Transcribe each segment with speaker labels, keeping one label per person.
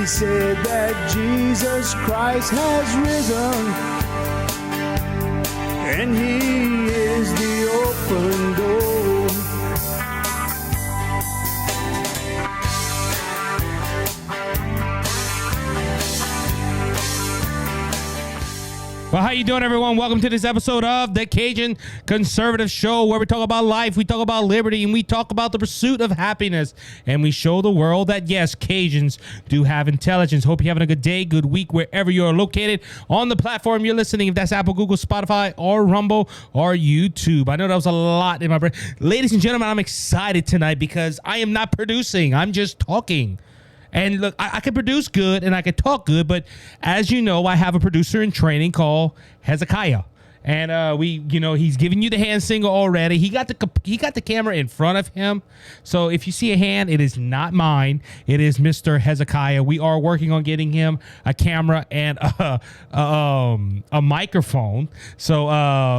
Speaker 1: He said that Jesus Christ has risen, and he is the open door.
Speaker 2: Well, how you doing, everyone? Welcome to this episode of the Cajun Conservative Show, where we talk about life, we talk about liberty, and we talk about the pursuit of happiness. And we show the world that, yes, Cajuns do have intelligence. Hope you're having a good day, good week, wherever you're located on the platform you're listening. If that's Apple, Google, Spotify, or Rumble, or YouTube. I know that was a lot in my brain. Ladies and gentlemen, I'm excited tonight because I am not producing. I'm just talking. And look, I can produce good and I can talk good, but as you know, I have a producer in training called Hezekiah. And he's giving you the hand signal already. He got the camera in front of him. So if you see a hand, it is not mine. It is Mr. Hezekiah. We are working on getting him a camera and a microphone. So,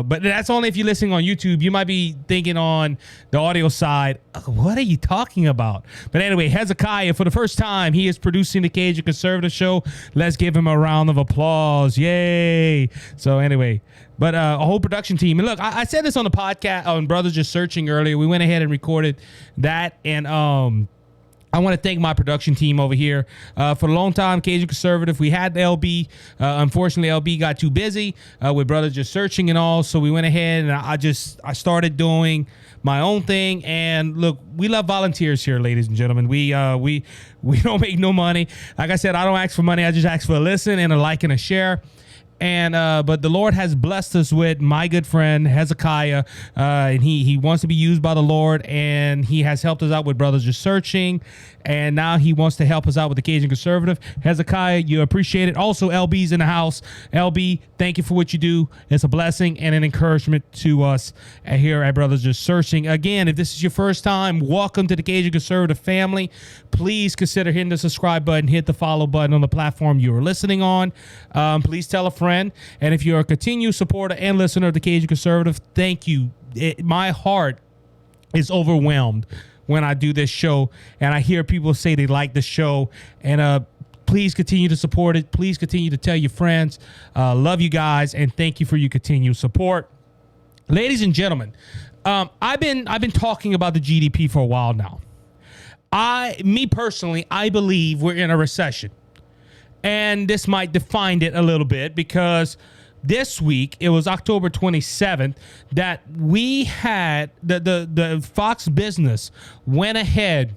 Speaker 2: but that's only if you're listening on YouTube. You might be thinking on the audio side, what are you talking about? But anyway, Hezekiah, for the first time, he is producing the Cajun Conservative Show. Let's give him a round of applause. Yay. So anyway, but a whole production team. And look, I said this on the podcast on Brothers Just Searching earlier. We went ahead and recorded that. And I want to thank my production team over here. For a long time, Cajun Conservative, we had LB. Unfortunately, LB got too busy with Brothers Just Searching and all. So we went ahead and I started doing my own thing. And look, we love volunteers here, ladies and gentlemen. We don't make no money. Like I said, I don't ask for money. I just ask for a listen and a like and a share. And but the Lord has blessed us with my good friend Hezekiah, and he wants to be used by the Lord, and he has helped us out with Brothers Just Searching, and now he wants to help us out with the Cajun Conservative. Hezekiah, you appreciate it. Also, LB's in the house. LB, thank you for what you do. It's a blessing and an encouragement to us here at Brothers Just Searching. Again, if this is your first time, welcome to the Cajun Conservative family. Please consider hitting the subscribe button, hit the follow button on the platform you are listening on. Please tell a friend. And if you're a continued supporter and listener of the Cajun Conservative, thank you. My heart is overwhelmed when I do this show and I hear people say they like the show. And please continue to support it. Please continue to tell your friends. Love you guys, and thank you for your continued support. Ladies and gentlemen, I've been talking about the GDP for a while now. Me personally, I believe we're in a recession. And this might define it a little bit because this week, it was October 27th, that we had the Fox Business went ahead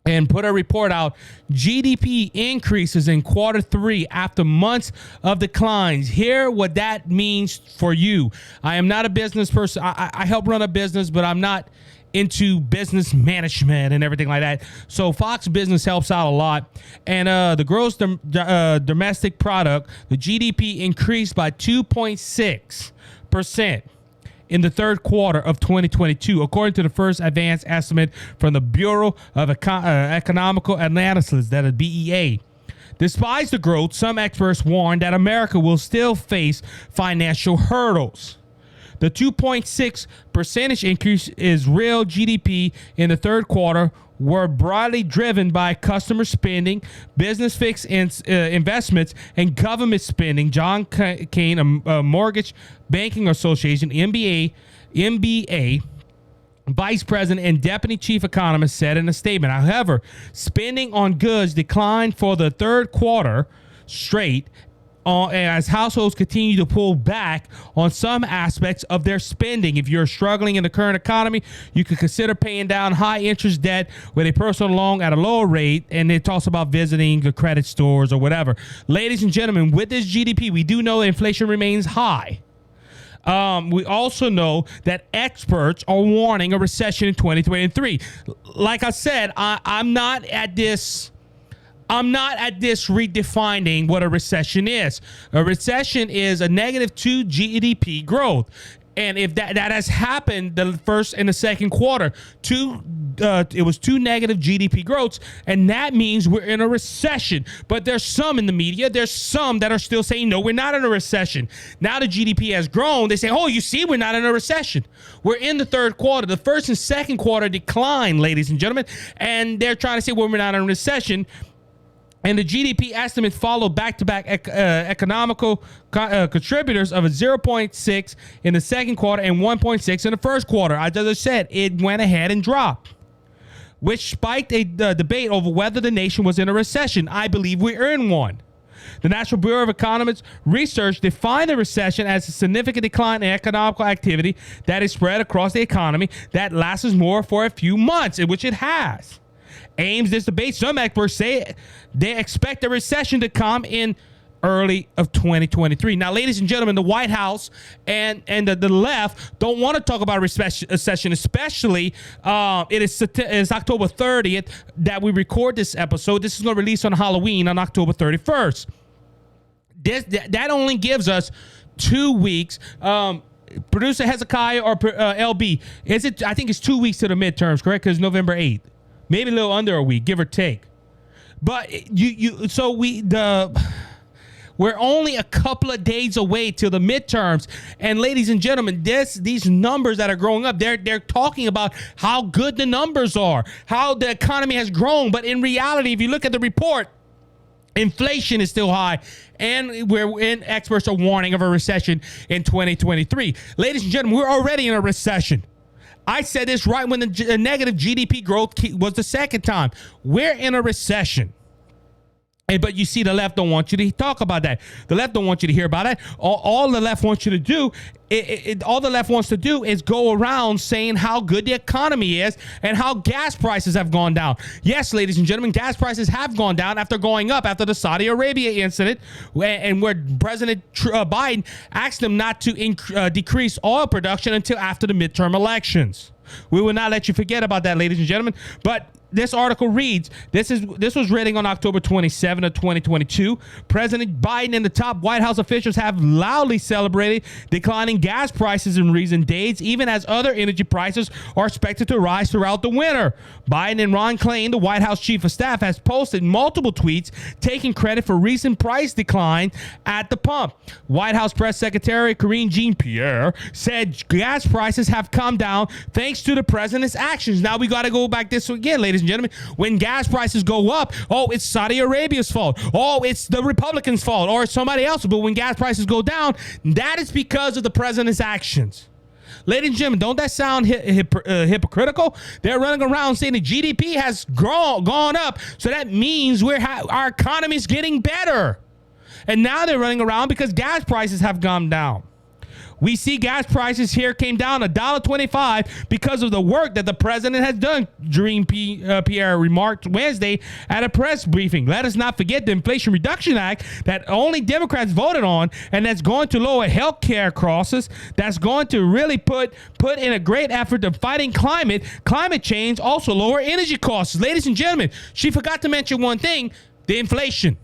Speaker 2: and put a report out. GDP increases in quarter three after months of declines. Hear what that means for you. I am not a business person. I help run a business, but I'm not into business management and everything like that. So Fox Business helps out a lot. And the gross domestic product, the GDP, increased by 2.6% in the third quarter of 2022, according to the first advanced estimate from the Bureau of Economical Analysis, that is BEA. Despite the growth, some experts warn that America will still face financial hurdles. The 2.6% increase is real GDP in the third quarter were broadly driven by customer spending, business fixed investments, and government spending. John Kane, a Mortgage Banking Association, MBA, Vice President and Deputy Chief Economist, said in a statement. However, spending on goods declined for the third quarter straight as households continue to pull back on some aspects of their spending. If you're struggling in the current economy, you could consider paying down high interest debt with a personal loan at a lower rate. And it talks about visiting the credit stores or whatever. Ladies and gentlemen, with this GDP, we do know inflation remains high. We also know that experts are warning a recession in 2023. Like I said, I'm not at this redefining what a recession is. A recession is a -2 GDP growth. And if that has happened the first and the second quarter, it was two negative GDP growths, and that means we're in a recession. But there's some in the media, there's some that are still saying, no, we're not in a recession. Now the GDP has grown. They say, oh, you see, we're not in a recession. We're in the third quarter. The first and second quarter decline, ladies and gentlemen, and they're trying to say, well, we're not in a recession. And the GDP estimates follow back-to-back economical contributors of a 0.6 in the second quarter and 1.6 in the first quarter. As I said, it went ahead and dropped, which spiked a debate over whether the nation was in a recession. I believe we're in one. The National Bureau of Economics Research defined a recession as a significant decline in economic activity that is spread across the economy that lasts more for a few months, in which it has. Aims this debate, some experts say they expect a recession to come in early of 2023. Now, ladies and gentlemen, the White House and the left don't want to talk about a recession, especially it is October 30th that we record this episode. This is going to release on Halloween on October 31st. That only gives us 2 weeks. Producer Hezekiah or LB, is it? I think it's 2 weeks to the midterms, correct? Because November 8th. Maybe a little under a week, give or take. But we're only a couple of days away till the midterms. And ladies and gentlemen, these numbers that are growing up, they're talking about how good the numbers are, how the economy has grown. But in reality, if you look at the report, inflation is still high, and experts are warning of a recession in 2023. Ladies and gentlemen, we're already in a recession. I said this right when the negative GDP growth was the second time. We're in a recession. But you see, the left don't want you to talk about that. The left don't want you to hear about it. All the left wants you to do, all the left wants to do is go around saying how good the economy is and how gas prices have gone down. Yes, ladies and gentlemen, gas prices have gone down after going up after the Saudi Arabia incident, and where President Biden asked them not to decrease oil production until after the midterm elections. We will not let you forget about that, ladies and gentlemen. But this article reads, this was written on October 27 of 2022. President Biden and the top White House officials have loudly celebrated declining gas prices in recent days, even as other energy prices are expected to rise throughout the winter. Biden and Ron Klain, the White House chief of staff, has posted multiple tweets taking credit for recent price decline at the pump. White House Press Secretary Karine Jean-Pierre said gas prices have come down thanks to the president's actions. Now we got to go back this again, ladies and gentlemen. When gas prices go up, it's Saudi Arabia's fault. It's the Republicans' fault, or it's somebody else. But when gas prices go down, that is because of the president's actions. Ladies and gentlemen, don't that sound hypocritical? They're running around saying the GDP has gone up, so that means our economy is getting better. And now they're running around because gas prices have gone down. We see gas prices here came down $1.25 because of the work that the president has done, Jean-Pierre remarked Wednesday at a press briefing. Let us not forget the Inflation Reduction Act that only Democrats voted on, and that's going to lower health care costs, that's going to really put in a great effort of fighting climate change, also lower energy costs. Ladies and gentlemen, she forgot to mention one thing, the inflation.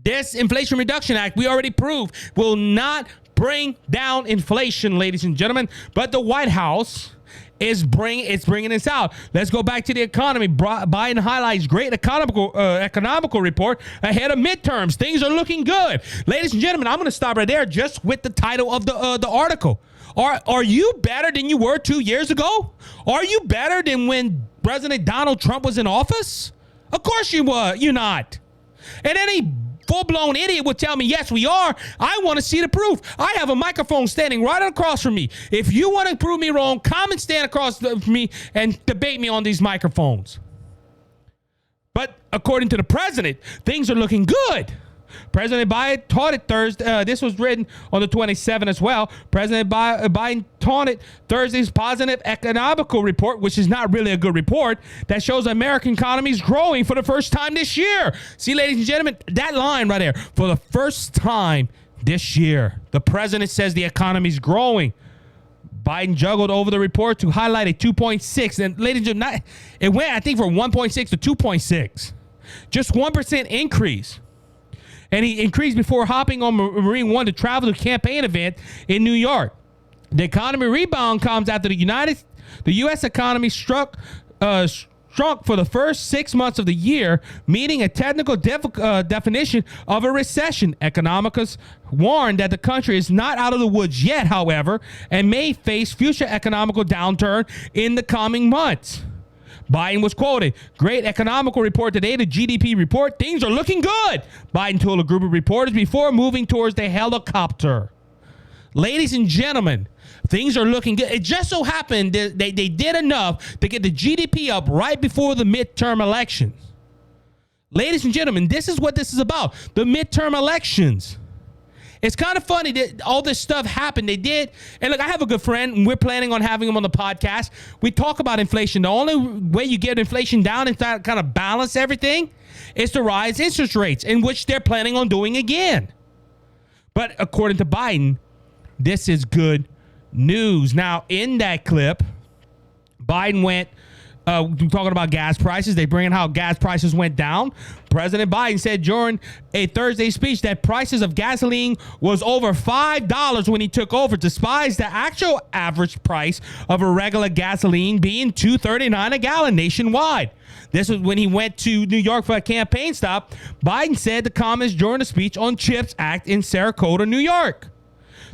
Speaker 2: This Inflation Reduction Act, we already proved, will not bring down inflation, ladies and gentlemen, but the White House is bringing this out. Let's go back to the economy. Biden highlights great economical report ahead of midterms. Things are looking good, ladies and gentlemen. I'm going to stop right there just with the title of the article. Are you better than you were 2 years ago? Are you better than when President Donald Trump was in office? Of course you were. You're not. And any full-blown idiot would tell me, yes, we are. I want to see the proof. I have a microphone standing right across from me. If you want to prove me wrong, come and stand across from me and debate me on these microphones. But according to the president, things are looking good. President Biden taunted Thursday. This was written on the 27th as well. President Biden taunted Thursday's positive economical report, which is not really a good report, that shows the American economy is growing for the first time this year. See, ladies and gentlemen, that line right there, for the first time this year, the president says the economy is growing. Biden juggled over the report to highlight a 2.6, and ladies and gentlemen, it went, I think, from 1.6 to 2.6, just 1% increase. And he increased before hopping on Marine One to travel to a campaign event in New York. The economy rebound comes after the U.S. economy shrunk for the first 6 months of the year, meeting a technical definition of a recession. Economists warned that the country is not out of the woods yet, however, and may face future economical downturn in the coming months. Biden was quoted, "Great economical report today, the GDP report. Things are looking good," Biden told a group of reporters before moving towards the helicopter. Ladies and gentlemen, things are looking good. It just so happened that they did enough to get the GDP up right before the midterm elections. Ladies and gentlemen, this is what this is about, the midterm elections. It's kind of funny that all this stuff happened. They did. And look, I have a good friend, and we're planning on having him on the podcast. We talk about inflation. The only way you get inflation down and kind of balance everything is to rise interest rates, in which they're planning on doing again. But according to Biden, this is good news. Now, in that clip, Biden went talking about gas prices. They bring in how gas prices went down. President Biden said during a Thursday speech that prices of gasoline was over $5 when he took over, despite the actual average price of a regular gasoline being $2.39 a gallon nationwide. This was when he went to New York for a campaign stop. Biden said the comments during the speech on CHIPS Act in Sarasota, New York.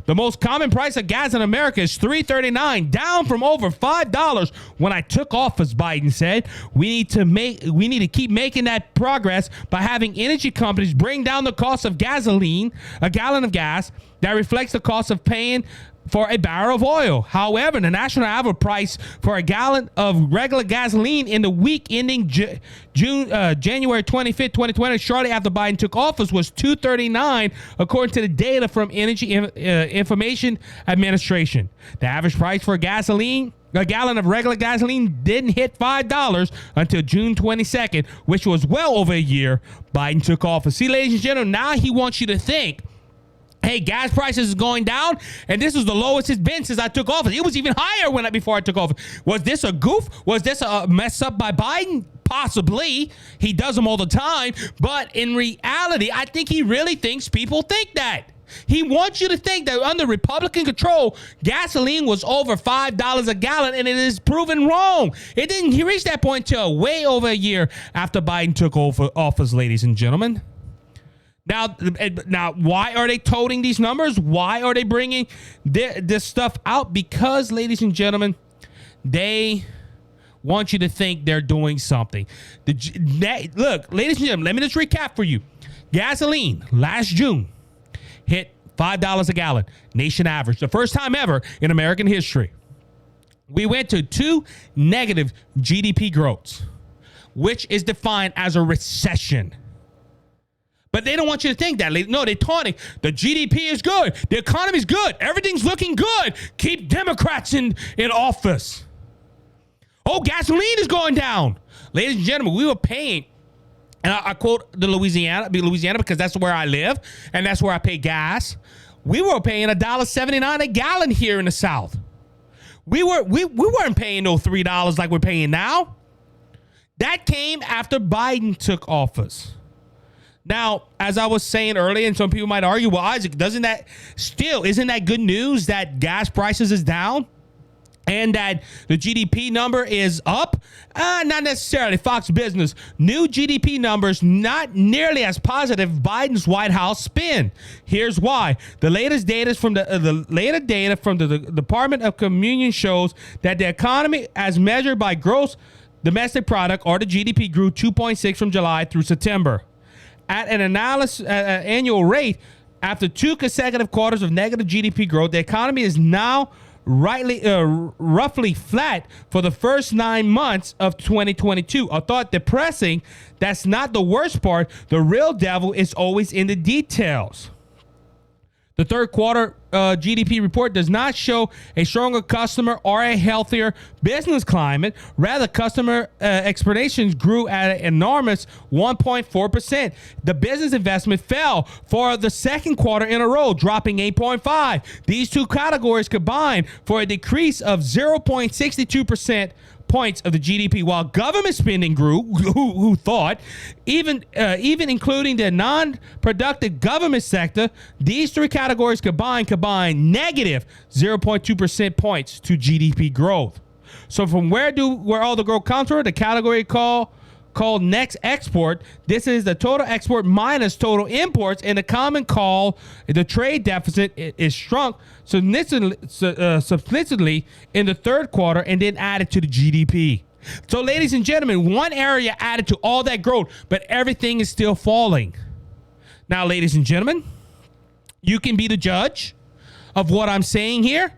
Speaker 2: The most common price of gas in America is $3.39, down from over $5 when I took office, Biden said. We need to keep making that progress by having energy companies bring down the cost of gasoline, a gallon of gas, that reflects the cost of paying for a barrel of oil. However, the national average price for a gallon of regular gasoline in the week ending January 25th, 2020, shortly after Biden took office, was $2.39, according to the data from Energy Information Administration. The average price for a gallon of regular gasoline didn't hit $5 until June 22nd, which was well over a year Biden took office. See, ladies and gentlemen, now he wants you to think, hey, gas prices is going down, and this is the lowest it's been since I took office. It was even higher before I took office. Was this a goof? Was this a mess up by Biden? Possibly. He does them all the time. But in reality, I think he really thinks people think that. He wants you to think that under Republican control, gasoline was over $5 a gallon, and it is proven wrong. It didn't reach that point until way over a year after Biden took over office, ladies and gentlemen. Now, why are they toting these numbers? Why are they bringing this stuff out? Because, ladies and gentlemen, they want you to think they're doing something. Look, ladies and gentlemen, let me just recap for you. Gasoline last June hit $5 a gallon, nation average, the first time ever in American history. We went to 2 negative GDP growths, which is defined as a recession. But they don't want you to think that. No, they're taunting. The GDP is good. The economy is good. Everything's looking good. Keep Democrats in office. Oh, gasoline is going down. Ladies and gentlemen, we were paying, and I quote Louisiana because that's where I live, and that's where I pay gas. We were paying $1.79 a gallon here in the South. We weren't paying no $3 like we're paying now. That came after Biden took office. Now, as I was saying earlier, and some people might argue, well, Isaac, isn't that good news that gas prices is down and that the GDP number is up? Not necessarily. Fox Business. New GDP numbers not nearly as positive Biden's White House spin. Here's why. The latest data from the Department of Communication shows that the economy, as measured by gross domestic product, or the GDP, grew 2.6 from July through September. At an annual rate, after 2 consecutive quarters of negative GDP growth, the economy is now roughly flat for the first 9 months of 2022. A thought depressing. That's not the worst part. The real devil is always in the details. The third quarter GDP report does not show a stronger customer or a healthier business climate. Rather, customer expectations grew at an enormous 1.4%. The business investment fell for the second quarter in a row, dropping 8.5%. These two categories combined for a decrease of 0.62% points of the GDP, while government spending grew. Who thought? Even including the non-productive government sector, these three categories combined negative 0.2% points to GDP growth. So from where all the growth comes from? The category called next export. This is the total export minus total imports, and the common call the trade deficit is shrunk substantially in the third quarter and then added to the GDP. So, ladies and gentlemen, one area added to all that growth, but everything is still falling. Now, ladies and gentlemen, you can be the judge of what I'm saying here,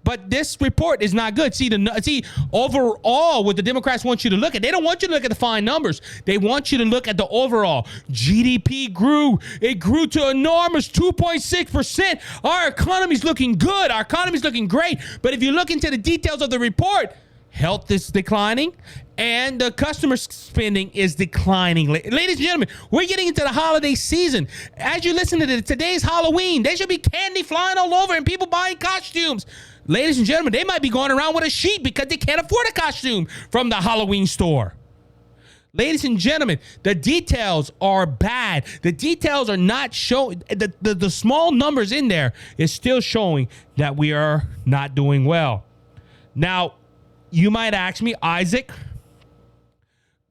Speaker 2: but this report is not good. See, overall, what the Democrats want you to look at, they don't want you to look at the fine numbers. They want you to look at the overall. GDP grew. It grew to enormous 2.6%. Our economy's looking good. Our economy's looking great. But if you look into the details of the report, health is declining, and the customer spending is declining. Ladies and gentlemen, we're getting into the holiday season. As you listen to today's Halloween, there should be candy flying all over and people buying costumes. Ladies and gentlemen, they might be going around with a sheet because they can't afford a costume from the Halloween store. Ladies and gentlemen, the details are bad. The details are not showing. The small numbers in there is still showing that we are not doing well. Now, you might ask me, Isaac,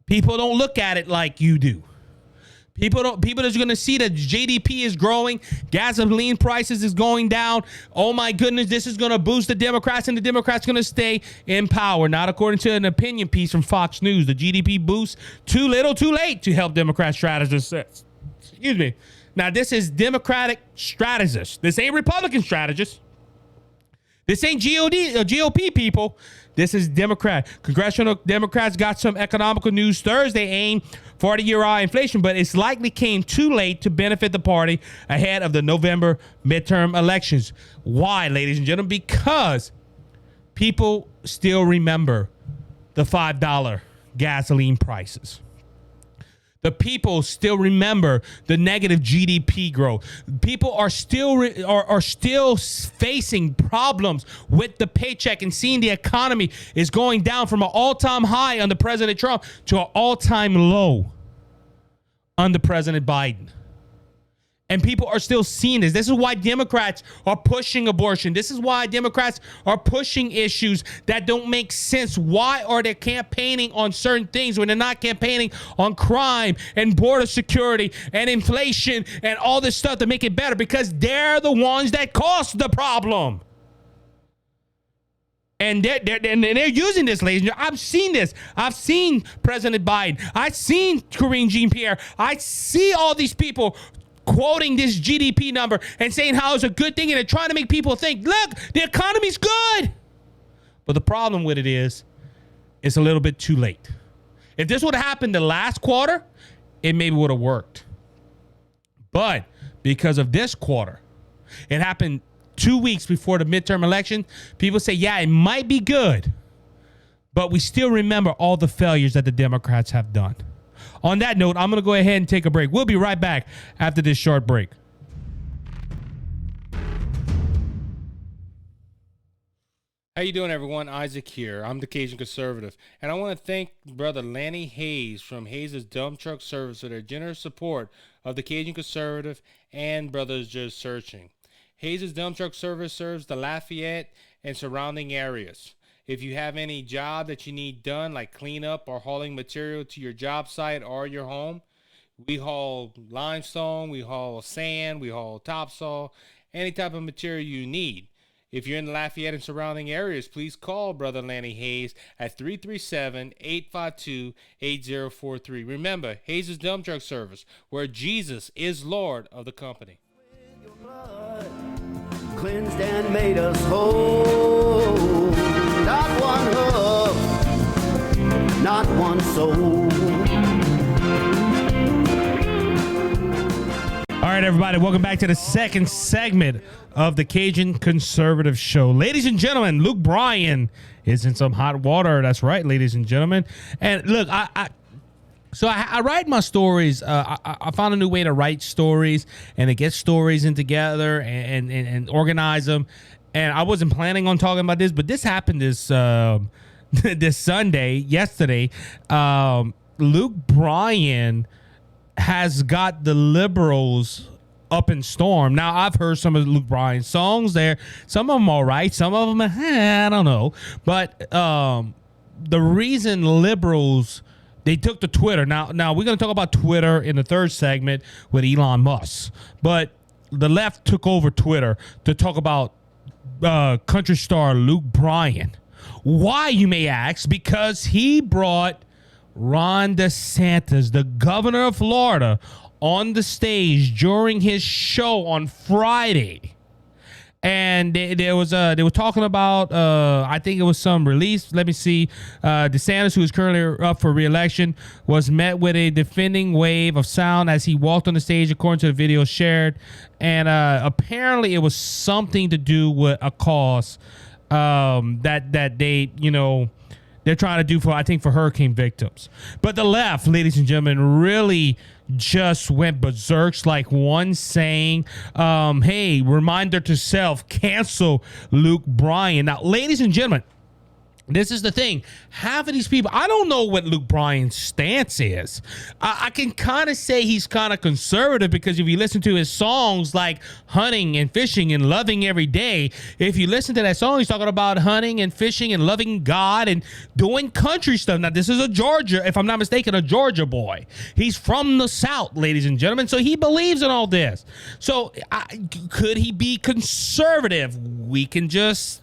Speaker 2: people don't look at it like you do. People are going to see that GDP is growing, gasoline prices is going down. Oh my goodness, this is going to boost the Democrats, and the Democrats going to stay in power. Not according to an opinion piece from Fox News. The GDP boost too little, too late to help Democrat strategists. Excuse me. Now this is Democratic strategists. This ain't Republican strategists. This ain't GOP people. This is Democrat. Congressional Democrats got some economical news Thursday aimed for the year high inflation, but it's likely came too late to benefit the party ahead of the November midterm elections. Why, ladies and gentlemen? Because people still remember the $5 gasoline prices. The people still remember the negative GDP growth. People are still facing problems with the paycheck and seeing the economy is going down from an all-time high under President Trump to an all-time low under President Biden. And people are still seeing this. This is why Democrats are pushing abortion. This is why Democrats are pushing issues that don't make sense. Why are they campaigning on certain things when they're not campaigning on crime and border security and inflation and all this stuff to make it better? Because they're the ones that caused the problem. And they're using this, ladies and gentlemen. I've seen this. I've seen President Biden. I've seen Karine Jean-Pierre. I see all these people quoting this GDP number and saying how it's a good thing, and they're trying to make people think, look, the economy's good. But the problem with it is it's a little bit too late. If this would have happened the last quarter, it maybe would have worked. But because of this quarter, it happened 2 weeks before the midterm election, people say, yeah, it might be good, but we still remember all the failures that the Democrats have done. On that note, I'm going to go ahead and take a break. We'll be right back after this short break. How you doing, everyone? Isaac here. I'm the Cajun Conservative, and I want to thank Brother Lanny Hayes from Hayes' Dump Truck Service for their generous support of the Cajun Conservative and Brothers Just Searching. Hayes' Dump Truck Service serves the Lafayette and surrounding areas. If you have any job that you need done, like cleanup or hauling material to your job site or your home, we haul limestone, we haul sand, we haul topsoil, any type of material you need. If you're in the Lafayette and surrounding areas, please call Brother Lanny Hayes at 337-852-8043. Remember, Hayes' Dump Truck Service, where Jesus is Lord of the company.
Speaker 1: Cleansed and made us whole. Not one hoof, not one soul.
Speaker 2: All right, everybody, welcome back to the second segment of the Cajun Conservative Show. Ladies and gentlemen, Luke Bryan is in some hot water. That's right, ladies and gentlemen. And look, I write my stories. I found a new way to write stories and to get stories in together and organize them. And I wasn't planning on talking about this, but this happened this Sunday, yesterday. Luke Bryan has got the liberals up in storm. Now, I've heard some of Luke Bryan's songs there. Some of them all right. Some of them, I don't know. But the reason liberals, they took to Twitter. Now we're going to talk about Twitter in the third segment with Elon Musk. But the left took over Twitter to talk about country star Luke Bryan, Why, you may ask? Because he brought Ron DeSantis, the governor of Florida, on the stage during his show on Friday. And they were talking about, I think it was some release. Let me see. DeSantis, who is currently up for re-election, was met with a defending wave of sound as he walked on the stage, according to the video shared. And apparently it was something to do with a cause that they, they're trying to do for hurricane victims. But the left, ladies and gentlemen, really just went berserk, like one saying, hey, reminder to self, cancel Luke Bryan. Now, ladies and gentlemen, this is the thing. Half of these people, I don't know what Luke Bryan's stance is. I can kind of say he's kind of conservative, because if you listen to his songs like Hunting and Fishing and Loving Every Day, if you listen to that song, he's talking about hunting and fishing and loving God and doing country stuff. Now, this is a Georgia, if I'm not mistaken, a Georgia boy. He's from the South, ladies and gentlemen, so he believes in all this. So could he be conservative? We can just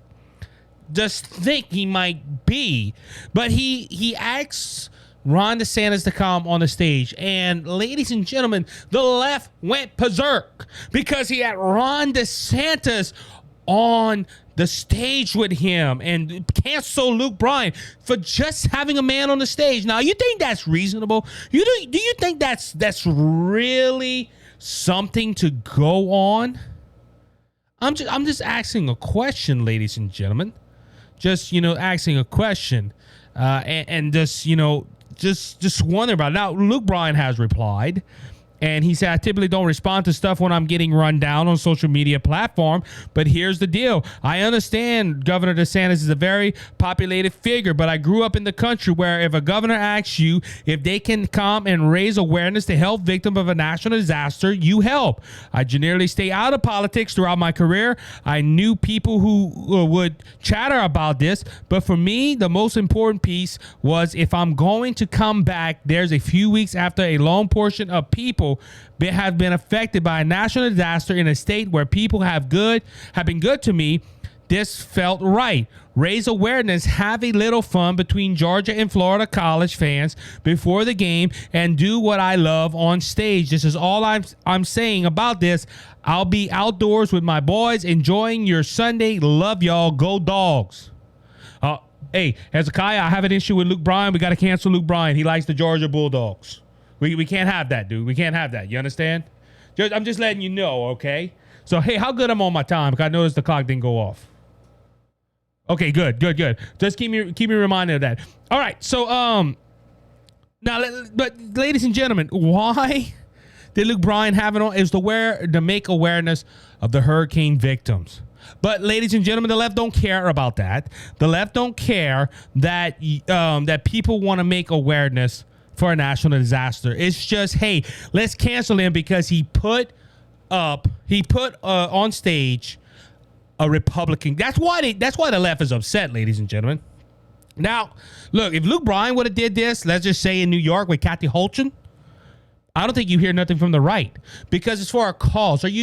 Speaker 2: think he might be, but he asks Ron DeSantis to come on the stage, and ladies and gentlemen, the left went berserk because he had Ron DeSantis on the stage with him and cancel Luke Bryan for just having a man on the stage. Now, you think that's reasonable? Do you think that's really something to go on? I'm just asking a question, ladies and gentlemen. Just, asking a question and just wondering about it. Now, Luke Bryan has replied, and he said, I typically don't respond to stuff when I'm getting run down on social media platform, but here's the deal. I understand Governor DeSantis is a very populated figure, but I grew up in the country where if a governor asks you if they can come and raise awareness to help victims of a national disaster, you help. I generally stay out of politics throughout my career. I knew people who would chatter about this, but for me, the most important piece was if I'm going to come back, there's a few weeks after a long portion of people have been affected by a national disaster in a state where people have been good to me. This felt right. Raise awareness, have a little fun between Georgia and Florida college fans before the game, and do what I love on stage. This is all I'm saying about this. I'll be outdoors with my boys enjoying your Sunday. Love y'all. Go Dogs. Hey, Hezekiah, I have an issue with Luke Bryan. We got to cancel Luke Bryan. He likes the Georgia Bulldogs. We can't have that, dude. We can't have that. You understand? I'm just letting you know, okay? So, hey, how good I'm on my time? Because I noticed the clock didn't go off. Okay, good. Just keep me reminded of that. All right, so, now, but ladies and gentlemen, why did Luke Bryan have it on? Is to make awareness of the hurricane victims. But ladies and gentlemen, the left don't care about that. The left don't care that that people want to make awareness for a national disaster. It's just, hey, let's cancel him because he put on stage a Republican. That's why the left is upset, ladies and gentlemen. Now, look, if Luke Bryan would have did this, let's just say in New York with Kathy Hochul, I don't think you hear nothing from the right, because it's for a cause. Let's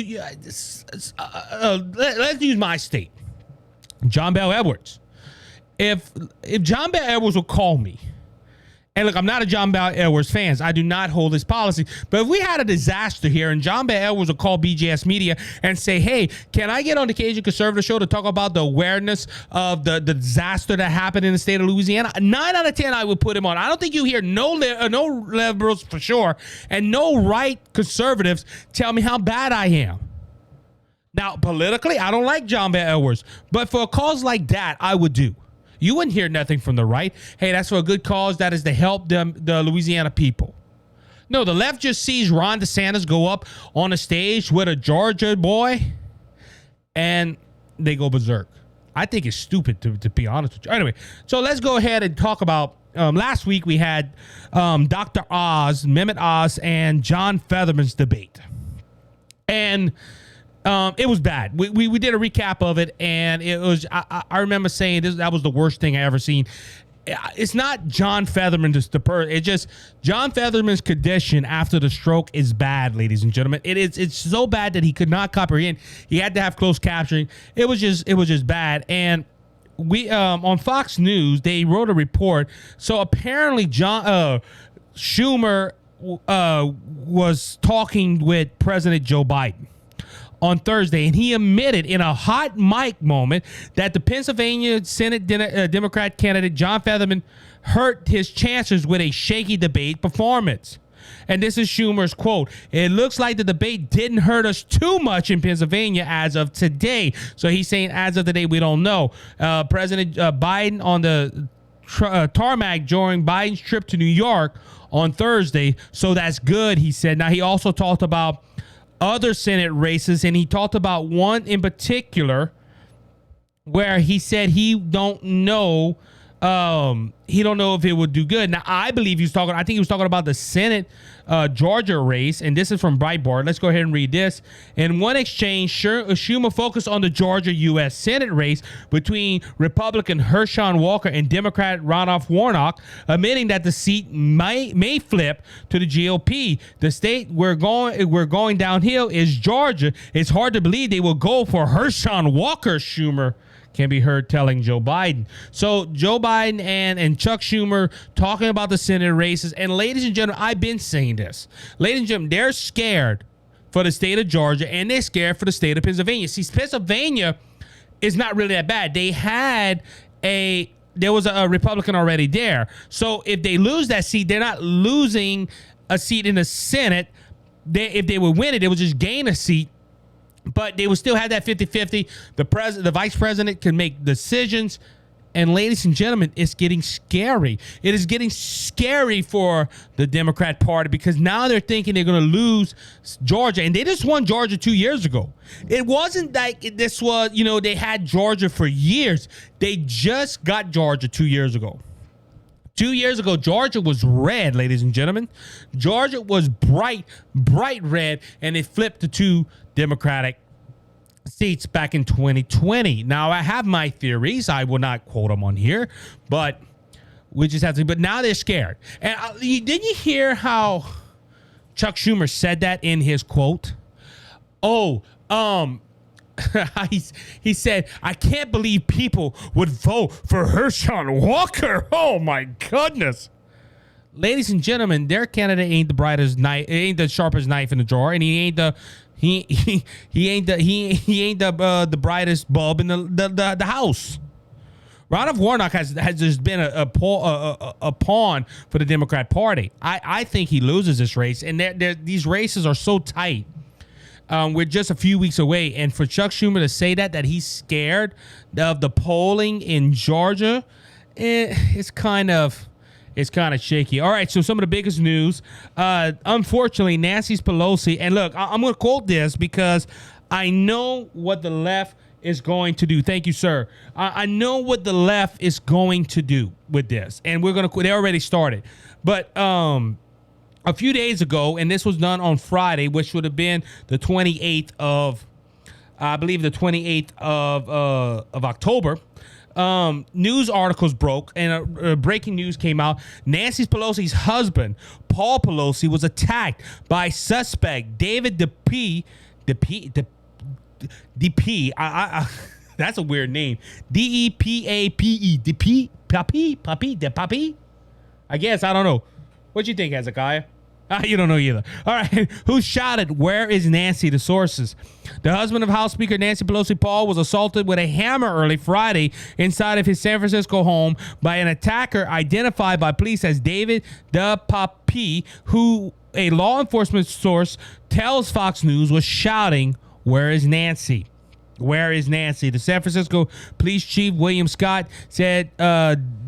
Speaker 2: use my state, John Bel Edwards. If John Bel Edwards will call me, and look, I'm not a John Bel Edwards fan. I do not hold his policy. But if we had a disaster here and John Bel Edwards would call BJS Media and say, hey, can I get on the Cajun Conservative Show to talk about the awareness of the disaster that happened in the state of Louisiana? 9 out of 10, I would put him on. I don't think you hear no liberals for sure and no right conservatives tell me how bad I am. Now, politically, I don't like John Bel Edwards. But for a cause like that, I would do. You wouldn't hear nothing from the right. Hey, that's for a good cause. That is to help the Louisiana people. No, the left just sees Ron DeSantis go up on a stage with a Georgia boy, and they go berserk. I think it's stupid, to be honest with you. Anyway, so let's go ahead and talk about, last week we had Dr. Oz, Mehmet Oz, and John Fetterman's debate. And it was bad. We did a recap of it, and it was. I remember saying that was the worst thing I ever seen. It's not John Fetterman it's just John Fetterman's condition after the stroke is bad, ladies and gentlemen. It's so bad that he could not comprehend. He had to have closed captioning. It was just bad. And we on Fox News, they wrote a report. So apparently Schumer was talking with President Joe Biden on Thursday, and he admitted in a hot mic moment that the Pennsylvania Senate Democrat candidate John Fetterman hurt his chances with a shaky debate performance. And this is Schumer's quote: "It looks like the debate didn't hurt us too much in Pennsylvania as of today." So he's saying as of today, we don't know. President Biden on the tarmac during Biden's trip to New York on Thursday. So that's good, he said. Now, he also talked about other Senate races, and he talked about one in particular where he said he don't know if it would do good. Now, I think he was talking about the Senate Georgia race, and this is from Breitbart. Let's go ahead and read this. In one exchange, Schumer focused on the Georgia U.S. Senate race between Republican Herschel Walker and Democrat Ralph Warnock, admitting that the seat may flip to the GOP. The state we're going downhill is Georgia. It's hard to believe they will go for Herschel Walker, Schumer can be heard telling Joe Biden. So Joe Biden and Chuck Schumer talking about the Senate races. And ladies and gentlemen, I've been saying this. Ladies and gentlemen, they're scared for the state of Georgia, and they're scared for the state of Pennsylvania. See, Pennsylvania is not really that bad. There was a Republican already there. So if they lose that seat, they're not losing a seat in the Senate. If they would win it, they would just gain a seat. But they will still have that 50-50. The vice president can make decisions. And ladies and gentlemen, it's getting scary. It is getting scary for the Democrat Party because now they're thinking they're going to lose Georgia. And they just won Georgia 2 years ago. It wasn't like this was, they had Georgia for years. They just got Georgia 2 years ago. 2 years ago, Georgia was red, ladies and gentlemen. Georgia was bright red, and it flipped to 2 Democratic seats back in 2020. Now, I have my theories. I will not quote them on here, but we just have to. But now they're scared. And did you hear how Chuck Schumer said that in his quote? He said, "I can't believe people would vote for Herschel Walker." Oh my goodness. Ladies and gentlemen, their candidate ain't the brightest knife, ain't the sharpest knife in the drawer, and he ain't the brightest bulb in the house. Ralph Warnock has just been a pawn for the Democrat Party. I think he loses this race, and these races are so tight. We're just a few weeks away, and for Chuck Schumer to say that he's scared of the polling in Georgia, it's kind of shaky. All right, so some of the biggest news. Unfortunately, Nancy Pelosi, and look, I'm going to quote this because I know what the left is going to do. Thank you, sir. I know what the left is going to do with this, and they already started. But a few days ago, and this was done on Friday, which would have been the 28th of, I believe, the 28th of October. News articles broke, and breaking news came out. Nancy Pelosi's husband, Paul Pelosi, was attacked by suspect David DePape. That's a weird name. DEPAPE. DePape. I guess, I don't know. What you think, Hezekiah? You don't know either. All right. Who shouted, "Where is Nancy?" The sources. The husband of House Speaker Nancy Pelosi, Paul, was assaulted with a hammer early Friday inside of his San Francisco home by an attacker identified by police as David DePape, who a law enforcement source tells Fox News was shouting, "Where is Nancy? Where is Nancy?" The San Francisco Police Chief William Scott said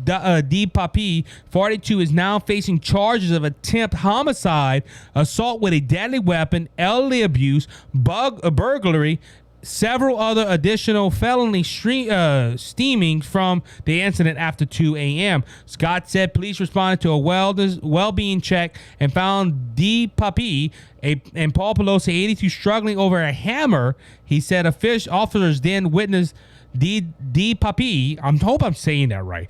Speaker 2: DePape, 42, is now facing charges of attempt homicide, assault with a deadly weapon, elderly abuse, burglary, several other additional felony stemming from the incident after 2 a.m. Scott said police responded to a well-being check and found DePape and Paul Pelosi, 82, struggling over a hammer. He said officers then witnessed DePape, I hope I'm saying that right,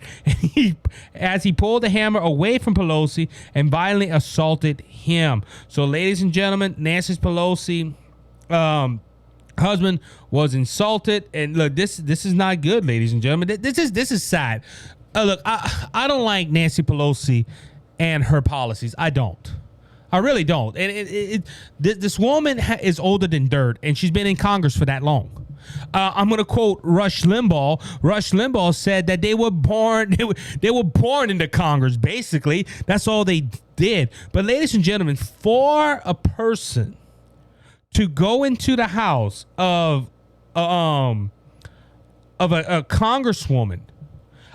Speaker 2: as he pulled the hammer away from Pelosi and violently assaulted him. So, ladies and gentlemen, Nancy Pelosi Husband was insulted, and look, this is not good, ladies and gentlemen. This is sad. Look, I don't like Nancy Pelosi and her policies. I don't. I really don't. And this woman is older than dirt, and she's been in Congress for that long. I'm going to quote Rush Limbaugh. Rush Limbaugh said that they were born into Congress. Basically, that's all they did. But ladies and gentlemen, for a person to go into the house of a congresswoman,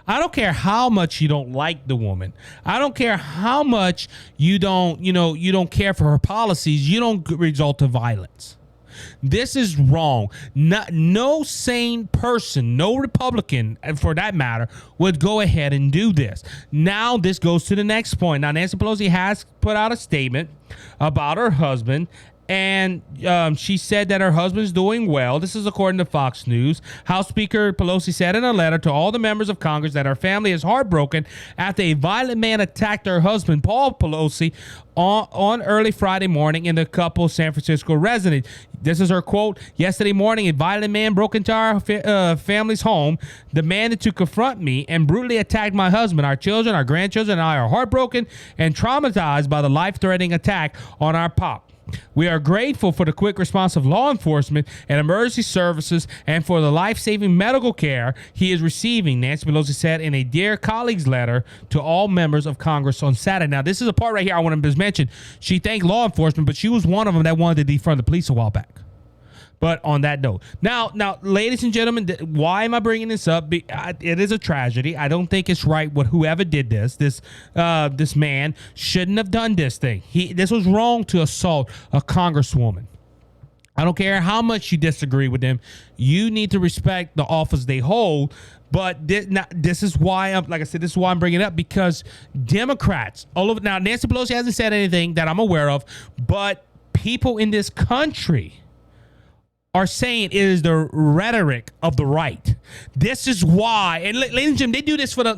Speaker 2: I don't care how much you don't like the woman. I don't care how much you don't care for her policies. You don't resort to violence. This is wrong. No sane person, no Republican, for that matter, would go ahead and do this. Now, this goes to the next point. Now, Nancy Pelosi has put out a statement about her husband, and she said that her husband's doing well. This is according to Fox News. House Speaker Pelosi said in a letter to all the members of Congress that her family is heartbroken after a violent man attacked her husband, Paul Pelosi, on early Friday morning in the couple's San Francisco residence. This is her quote. Yesterday morning, a violent man broke into our family's home, demanded to confront me, and brutally attacked my husband. Our children, our grandchildren, and I are heartbroken and traumatized by the life-threatening attack on our pop. We are grateful for the quick response of law enforcement and emergency services and for the life-saving medical care he is receiving, Nancy Pelosi said in a Dear Colleagues letter to all members of Congress on Saturday. Now, this is a part right here I want to mention. She thanked law enforcement, but she was one of them that wanted to defund the police a while back. But on that note, now, ladies and gentlemen, why am I bringing this up? It is a tragedy. I don't think it's right what whoever did this man shouldn't have done this thing. This was wrong to assault a congresswoman. I don't care how much you disagree with them. You need to respect the office they hold. But this is why like I said, this is why I'm bringing it up, because Democrats all over now. Nancy Pelosi hasn't said anything that I'm aware of, but people in this country are saying it is the rhetoric of the right. This is why, and ladies and gentlemen,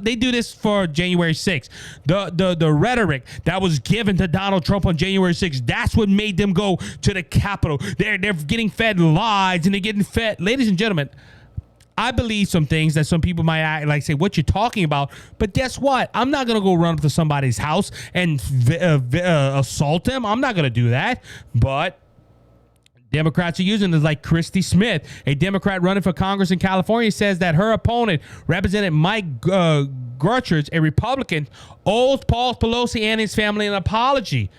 Speaker 2: they do this for January 6th. The rhetoric that was given to Donald Trump on January 6th, that's what made them go to the Capitol. They're getting fed lies, and they're getting fed. Ladies and gentlemen, I believe some things that some people might act like, say, what you're talking about. But guess what? I'm not going to go run up to somebody's house and assault them. I'm not going to do that. But Democrats are using this, like Christy Smith, a Democrat running for Congress in California, says that her opponent, Representative Mike Gutierrez, a Republican, owes Paul Pelosi and his family an apology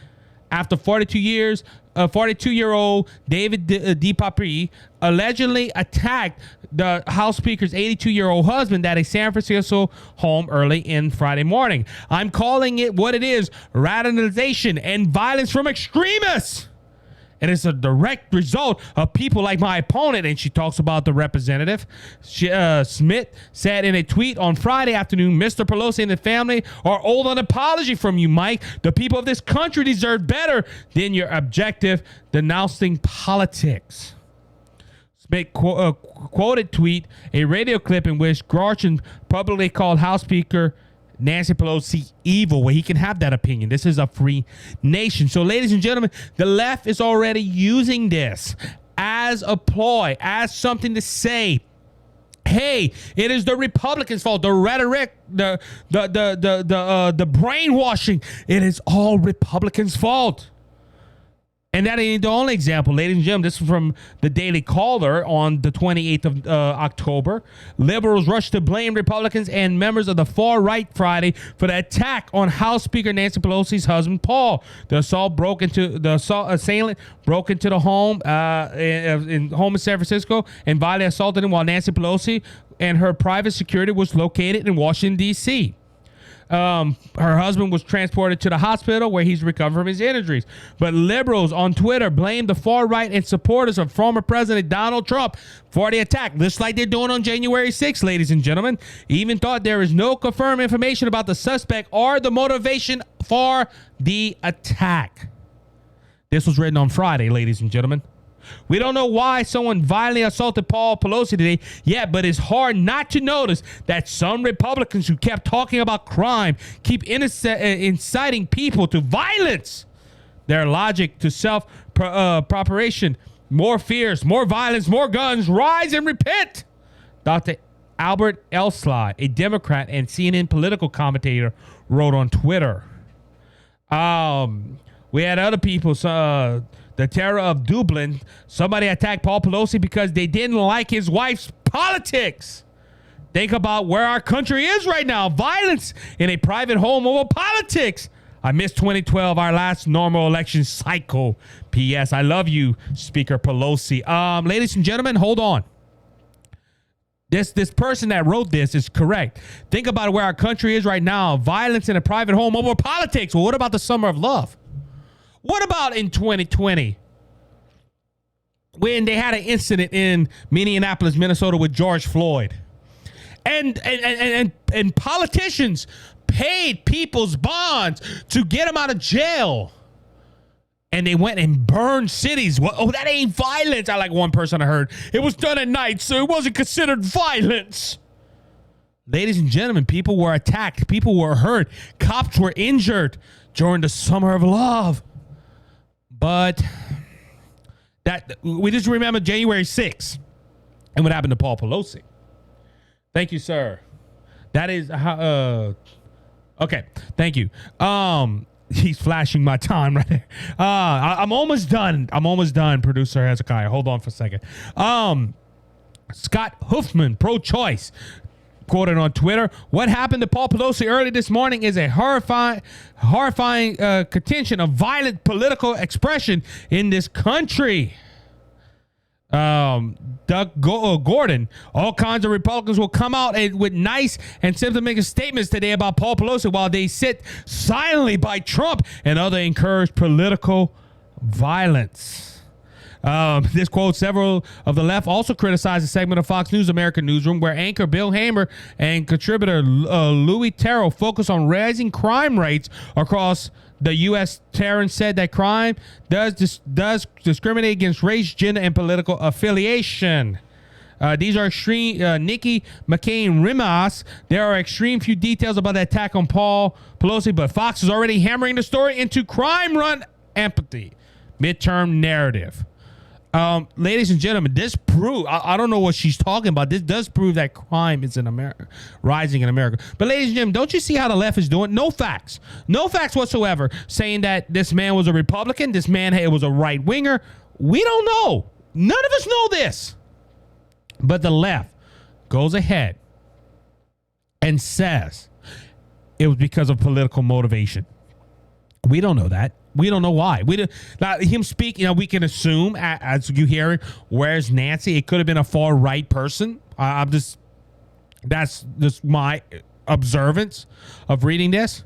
Speaker 2: after 42-year-old David DePapri allegedly attacked the House Speaker's 82-year-old husband at a San Francisco home early in Friday morning. I'm calling it what it is: radicalization and violence from extremists. And it's a direct result of people like my opponent. And she talks about the representative. Smith said in a tweet on Friday afternoon, Mr. Pelosi and the family are owed an apology from you, Mike. The people of this country deserve better than your objective denouncing politics. Smith quoted tweet a radio clip in which Garchin publicly called House Speaker Nancy Pelosi evil, where he can have that opinion. This is a free nation. So, ladies and gentlemen, the left is already using this as a ploy, as something to say, hey, it is the Republicans' fault. The rhetoric, the brainwashing, it is all Republicans' fault. And that ain't the only example, ladies and gentlemen. This is from the Daily Caller on the 28th of October. Liberals rushed to blame Republicans and members of the far right Friday for the attack on House Speaker Nancy Pelosi's husband, Paul. The assailant broke into the home in San Francisco and violently assaulted him while Nancy Pelosi and her private security was located in Washington, D.C. Her husband was transported to the hospital where he's recovered from his injuries. But liberals on Twitter blamed the far right and supporters of former President Donald Trump for the attack, just like they're doing on January 6th, ladies and gentlemen. Even thought there is no confirmed information about the suspect or the motivation for the attack. This was written on Friday, ladies and gentlemen. We don't know why someone violently assaulted Paul Pelosi today yet, but it's hard not to notice that some Republicans who kept talking about crime keep inciting people to violence. Their logic to self-preparation More fears, more violence, more guns. Rise and repent. Dr. Albert Elsly, a Democrat and CNN political commentator, wrote on Twitter. We had other people. The terror of Dublin. Somebody attacked Paul Pelosi because they didn't like his wife's politics. Think about where our country is right now. Violence in a private home over politics. I missed 2012, our last normal election cycle. P.S. I love you, Speaker Pelosi. Ladies and gentlemen, hold on. This person that wrote this is correct. Think about where our country is right now. Violence in a private home over politics. Well, what about the summer of love? What about in 2020 when they had an incident in Minneapolis, Minnesota with George Floyd? And politicians paid people's bonds to get them out of jail. And they went and burned cities. Well, oh, that ain't violence. I like one person I heard. It was done at night, so it wasn't considered violence. Ladies and gentlemen, people were attacked. People were hurt. Cops were injured during the summer of love. But that we just remember January 6th and what happened to Paul Pelosi. Thank you, sir. That is okay. Thank you. He's flashing my time right there. I'm almost done. Producer Hezekiah. Hold on for a second. Scott Hoofman, pro-choice, quoted on Twitter, "What happened to Paul Pelosi early this morning is a horrifying contention of violent political expression in this country." Doug Gordon, all kinds of Republicans will come out with nice and symptomatic statements today about Paul Pelosi while they sit silently by Trump and other encourage political violence. This quote, several of the left also criticized a segment of Fox News American Newsroom where anchor Bill Hamer and contributor Louis Terrell focus on rising crime rates across the U.S. Terrence said that crime does discriminate against race, gender, and political affiliation. These are extreme. Nikki McCain-Rimas. There are extreme few details about the attack on Paul Pelosi, but Fox is already hammering the story into crime run empathy, midterm narrative. Ladies and gentlemen, this proves, I don't know what she's talking about. This does prove that crime is in America, rising in America. But ladies and gentlemen, don't you see how the left is doing? No facts whatsoever saying that this man was a Republican. This man was a right winger. We don't know. None of us know this. But the left goes ahead and says it was because of political motivation. We don't know that. We don't know why. Him speak, we can assume, as you hear it, where's Nancy? It could have been a far right person. That's just my observance of reading this.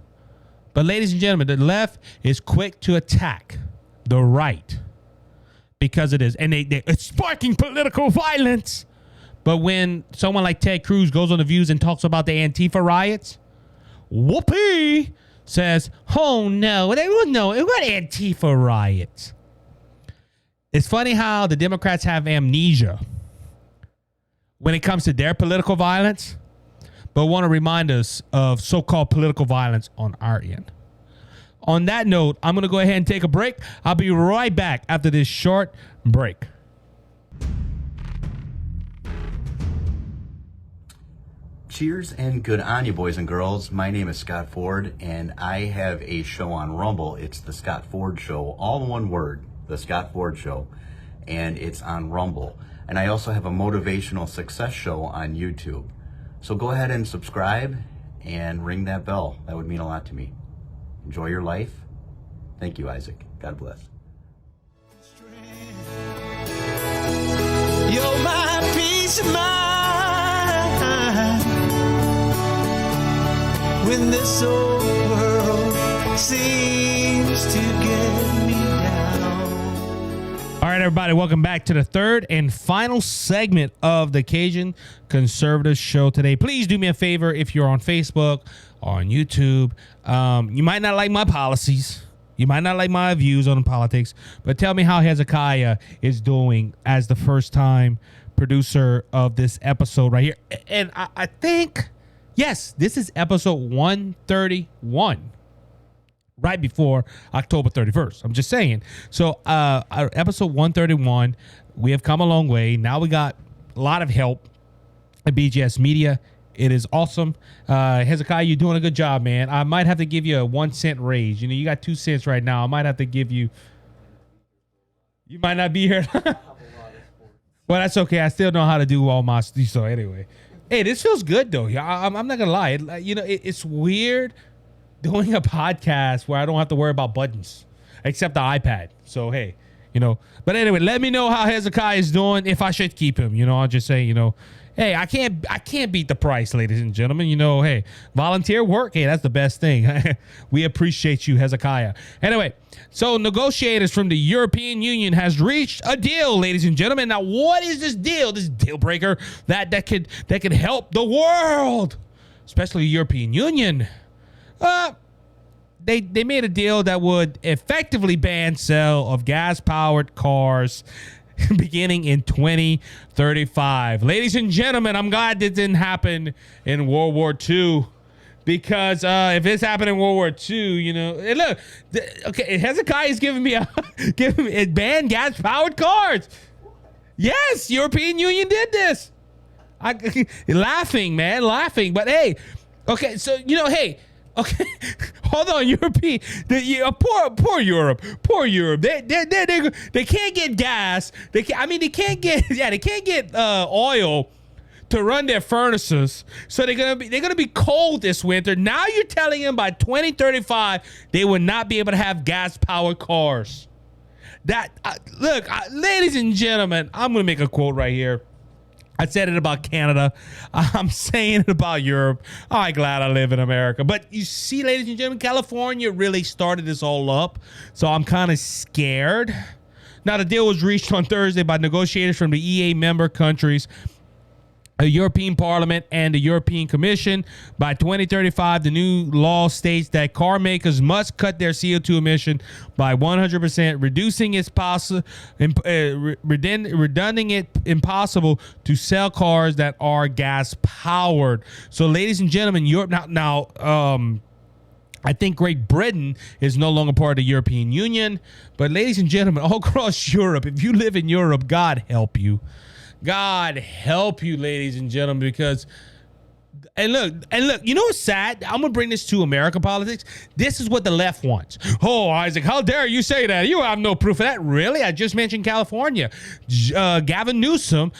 Speaker 2: But ladies and gentlemen, the left is quick to attack the right because it is. And it's sparking political violence. But when someone like Ted Cruz goes on the Views and talks about the Antifa riots, whoopee, says, oh no, it was Antifa riots. It's funny how the Democrats have amnesia when it comes to their political violence, but want to remind us of so-called political violence on our end. On that note, I'm going to go ahead and take a break. I'll be right back after this short break.
Speaker 3: Cheers and good on you, boys and girls. My name is Scott Ford, and I have a show on Rumble. It's the Scott Ford Show, all in one word, the Scott Ford Show, and it's on Rumble. And I also have a motivational success show on YouTube. So go ahead and subscribe and ring that bell. That would mean a lot to me. Enjoy your life. Thank you, Isaac. God bless.
Speaker 1: You're my peace of mind. When this old world seems to get me down.
Speaker 2: All right, everybody, welcome back to the third and final segment of the Cajun Conservative Show today. Please do me a favor if you're on Facebook or on YouTube. You might not like my policies. You might not like my views on politics, but tell me how Hezekiah is doing as the first-time producer of this episode right here. And I think... yes, this is episode 131. right before October 31st. I'm just saying. So our episode 131, we have come a long way. Now we got a lot of help at BGS Media. It is awesome. Hezekiah, you're doing a good job, man. I might have to give you a 1 cent raise. You know, you got 2 cents right now. I might have to give you. You might not be here. Well, that's okay. I still know how to do all my stuff. So anyway, hey, this feels good though. I'm not gonna lie. It's weird doing a podcast where I don't have to worry about buttons except the iPad. So hey, But anyway, let me know how Hezekiah is doing. If I should keep him, I'll just say, hey, I can't beat the price, ladies and gentlemen. Hey, volunteer work. Hey, that's the best thing. We appreciate you, Hezekiah. Anyway, so negotiators from the European Union has reached a deal, ladies and gentlemen. Now, what is this deal? This deal breaker that could help the world, especially the European Union. They made a deal that would effectively ban sale of gas-powered cars beginning in 2035. Ladies and gentlemen, I'm glad this didn't happen in World War II, because if this happened in World War II, and look, okay, Hezekiah is giving me it banned gas-powered cars. Yes, European Union did this. Laughing. But hey, okay, so hey. Okay, hold on, European. Poor Europe. They can't get gas. They can't get oil to run their furnaces. So they're gonna be cold this winter. Now you're telling them by 2035 they will not be able to have gas powered cars. Look, ladies and gentlemen, I'm gonna make a quote right here. I said it about Canada. I'm saying it about Europe. I'm glad I live in America. But you see, ladies and gentlemen, California really started this all up. So I'm kind of scared. Now, the deal was reached on Thursday by negotiators from the EA member countries, the European Parliament, and the European Commission. By 2035, the new law states that car makers must cut their CO2 emission by 100%, rendering it impossible to sell cars that are gas powered. So, ladies and gentlemen, Europe now. I think Great Britain is no longer part of the European Union. But, ladies and gentlemen, all across Europe, if you live in Europe, God help you. God help you, ladies and gentlemen, because and look, you know what's sad? I'm gonna bring this to American politics. This is what the left wants. Oh, Isaac, how dare you say that? You have no proof of that. Really? I just mentioned California. Gavin Newsom,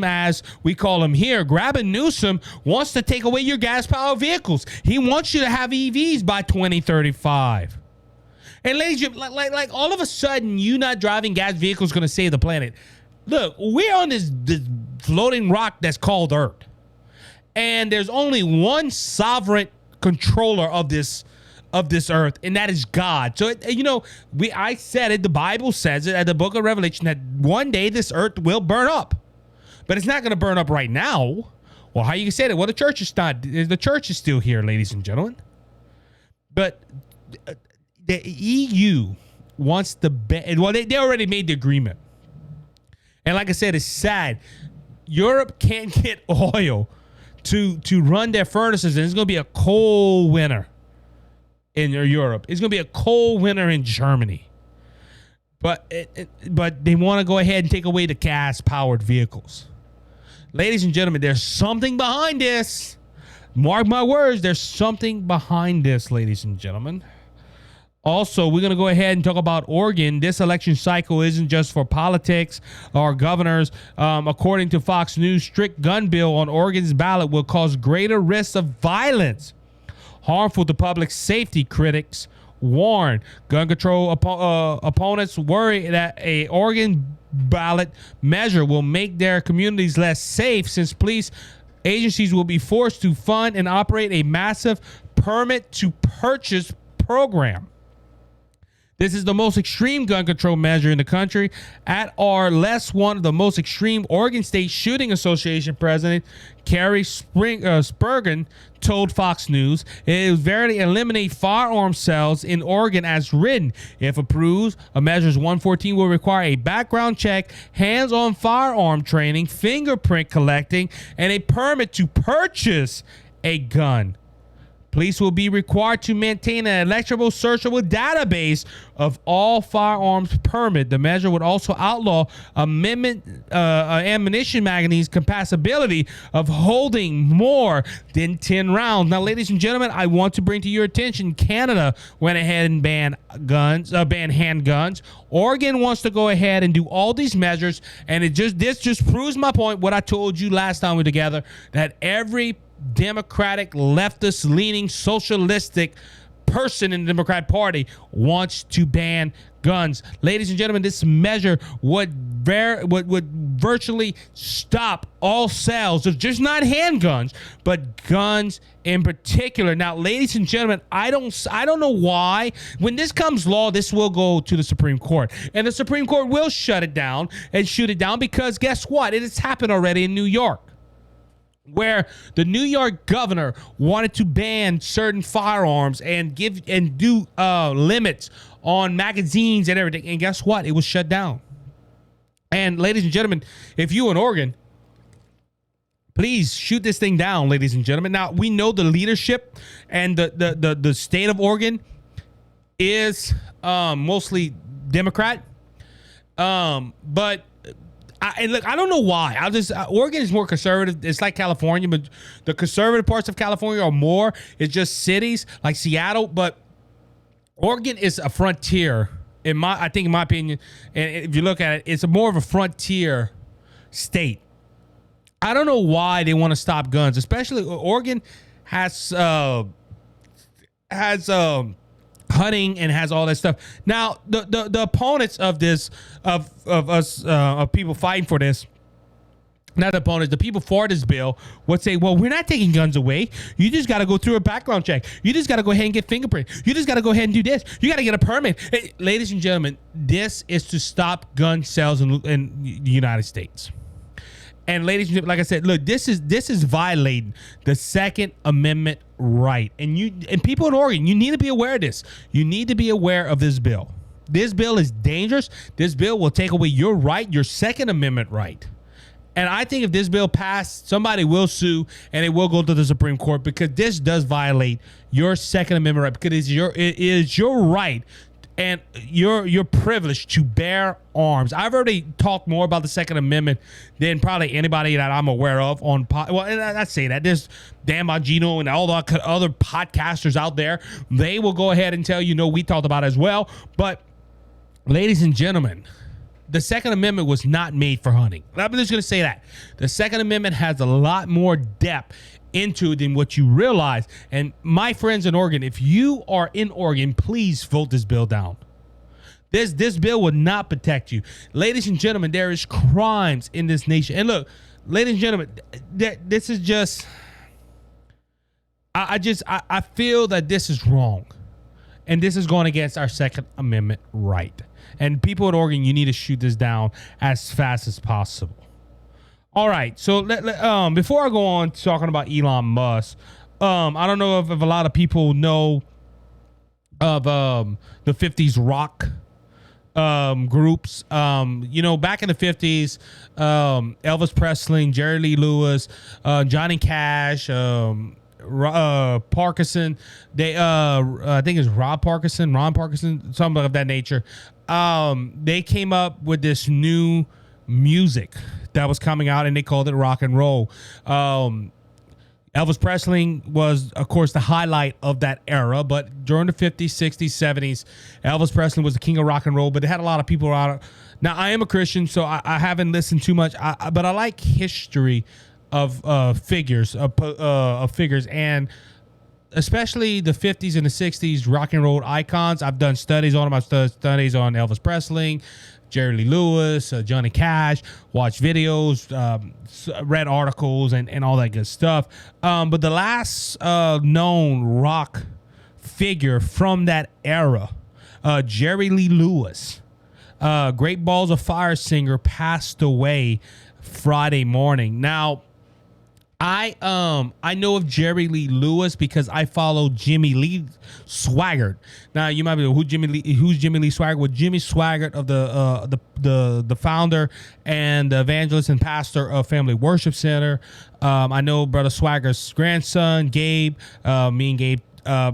Speaker 2: as we call him here, Gavin Newsom wants to take away your gas-powered vehicles. He wants you to have EVs by 2035. And ladies and gentlemen, like all of a sudden, you not driving gas vehicles is gonna save the planet. Look, we're on this floating rock that's called Earth. And there's only one sovereign controller of this earth, and that is God. So, I said it, the Bible says it at the book of Revelation, that one day this earth will burn up. But it's not going to burn up right now. Well, how you can say that? Well, the church is not. The church is still here, ladies and gentlemen. But the EU wants to ban. Well, they already made the agreement. And like I said, it's sad. Europe can't get oil to run their furnaces, and it's going to be a cold winter in Europe. It's going to be a cold winter in Germany. But they want to go ahead and take away the gas-powered vehicles. Ladies and gentlemen, there's something behind this. Mark my words, there's something behind this, ladies and gentlemen. Also, we're going to go ahead and talk about Oregon. This election cycle isn't just for politics or governors. According to Fox News, strict gun bill on Oregon's ballot will cause greater risks of violence, harmful to public safety, critics warn. Gun control opponents worry that a Oregon ballot measure will make their communities less safe, since police agencies will be forced to fund and operate a massive permit to purchase program. This is the most extreme gun control measure in the country. At our less one of the most extreme, Oregon State Shooting Association president Carrie Spurgeon told Fox News it will verily eliminate firearm sales in Oregon as written. If approved, a measures 114 will require a background check, hands-on firearm training, fingerprint collecting, and a permit to purchase a gun. Police will be required to maintain an electronic searchable database of all firearms permit. The measure would also outlaw ammunition magazines' compatibility of holding more than 10 rounds. Now, ladies and gentlemen, I want to bring to your attention, Canada went ahead and banned handguns. Oregon wants to go ahead and do all these measures, and this just proves my point, what I told you last time we were together, that every Democratic, leftist-leaning, socialistic person in the Democrat Party wants to ban guns. Ladies and gentlemen, this measure would virtually stop all sales of just not handguns, but guns in particular. Now, ladies and gentlemen, I don't know why. When this comes law, this will go to the Supreme Court, and the Supreme Court will shut it down and shoot it down, because guess what? It has happened already in New York, where the New York governor wanted to ban certain firearms and do limits on magazines and everything. And guess what? It was shut down. And ladies and gentlemen, if you in Oregon, please shoot this thing down, ladies and gentlemen. Now, we know the leadership and the state of Oregon is mostly Democrat. But look, I don't know why. Oregon is more conservative. It's like California, but the conservative parts of California are more. It's just cities like Seattle, but Oregon is a frontier. In my opinion, and if you look at it, it's more of a frontier state. I don't know why they want to stop guns, especially Oregon has hunting and has all that stuff. Now, the opponents of this, of people fighting for this, not the opponents, the people for this bill would say, well, we're not taking guns away. You just got to go through a background check. You just got to go ahead and get fingerprint. You just got to go ahead and do this. You got to get a permit. Hey, ladies and gentlemen, this is to stop gun sales in the United States. And ladies and gentlemen, like I said, look, this is violating the Second Amendment right. And people in Oregon, you need to be aware of this. You need to be aware of this bill. This bill is dangerous. This bill will take away your right, your Second Amendment right. And I think if this bill passed, somebody will sue and it will go to the Supreme Court, because this does violate your Second Amendment right, because it is your right and your privilege to bear arms. I've already talked more about the Second Amendment than probably anybody that I'm aware of and I say that. There's Dan Bongino and all the other podcasters out there. They will go ahead and tell you, no, we talked about it as well. But ladies and gentlemen, the Second Amendment was not made for hunting. I'm just going to say that. The Second Amendment has a lot more depth into it than what you realize. And my friends in Oregon, if you are in Oregon, please vote this bill down. This bill will not protect you. Ladies and gentlemen, there is crimes in this nation. And look, ladies and gentlemen, this is just, I feel that this is wrong. And this is going against our Second Amendment right. And people in Oregon, you need to shoot this down as fast as possible. All right. So before I go on talking about Elon Musk, I don't know if a lot of people know of the 50s rock groups. Back in the 50s, Elvis Presley, Jerry Lee Lewis, Johnny Cash, Parkinson, I think it's Ron Parkinson, something of that nature. They came up with this new music that was coming out, and they called it rock and roll. Elvis Presley was, of course, the highlight of that era, but during the 50s, 60s, 70s, Elvis Presley was the king of rock and roll, but it had a lot of people around. Now, I am a Christian, so I haven't listened too much, but I like history of figures, and especially the 50s and the 60s rock and roll icons. I've done studies on studies on Elvis Presley, Jerry Lee Lewis, Johnny Cash, watched videos, read articles, and all that good stuff. But the last known rock figure from that era, Jerry Lee Lewis, Great Balls of Fire singer, passed away Friday morning. Now, I know of Jerry Lee Lewis because I follow Jimmy Lee Swaggart. Now you might be who's Jimmy Lee Swaggart? Well, Jimmy Swaggart of the founder and the evangelist and pastor of Family Worship Center. I know Brother Swaggart's grandson Gabe. Me and Gabe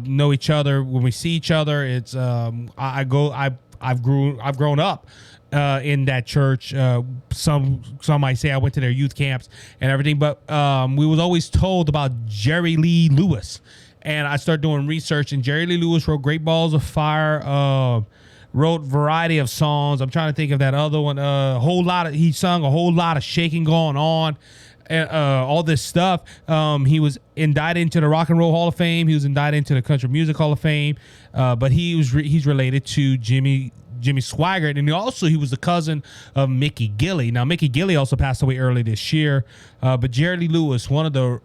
Speaker 2: know each other when we see each other. It's I've grown up in that church. Some might say I went to their youth camps and everything, but we was always told about Jerry Lee Lewis, and I started doing research. And Jerry Lee Lewis wrote Great Balls of Fire, wrote variety of songs. I'm trying to think of that other one. He sung a whole lot of Shaking Going On. And all this stuff. He was indicted into the Rock and Roll Hall of Fame. He was indicted into the Country Music Hall of Fame. But he's related to Jimmy Swaggart, and he was the cousin of Mickey Gilley. Now Mickey Gilley also passed away early this year. But Jerry Lee Lewis, one of the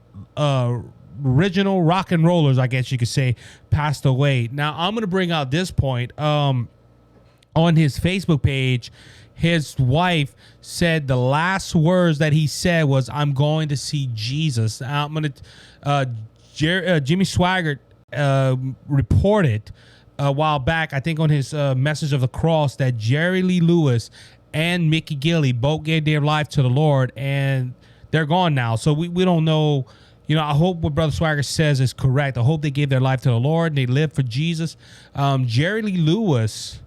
Speaker 2: original rock and rollers, I guess you could say, passed away. Now I'm going to bring out this point. On his Facebook page, his wife said the last words that he said was, "I'm going to see Jesus." Now, Jimmy Swaggart reported a while back, I think on his Message of the Cross, that Jerry Lee Lewis and Mickey Gilley both gave their life to the Lord, and they're gone now. So we don't know. I hope what Brother Swaggart says is correct. I hope they gave their life to the Lord and they lived for Jesus. Jerry Lee Lewis,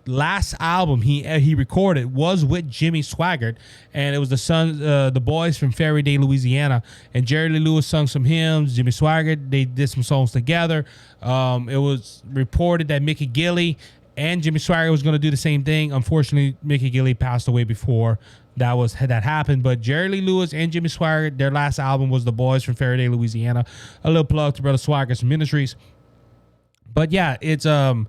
Speaker 2: last album he recorded was with Jimmy Swaggart, and it was the boys from Fairy Day, Louisiana. And Jerry Lee Lewis sung some hymns. Jimmy Swaggart, they did some songs together. It was reported that Mickey Gilley and Jimmy Swaggart was going to do the same thing. Unfortunately, Mickey Gilley passed away before that happened. But Jerry Lee Lewis and Jimmy Swaggart, their last album was The Boys from Fairy Day, Louisiana. A little plug to Brother Swaggart's ministries. But yeah, it's an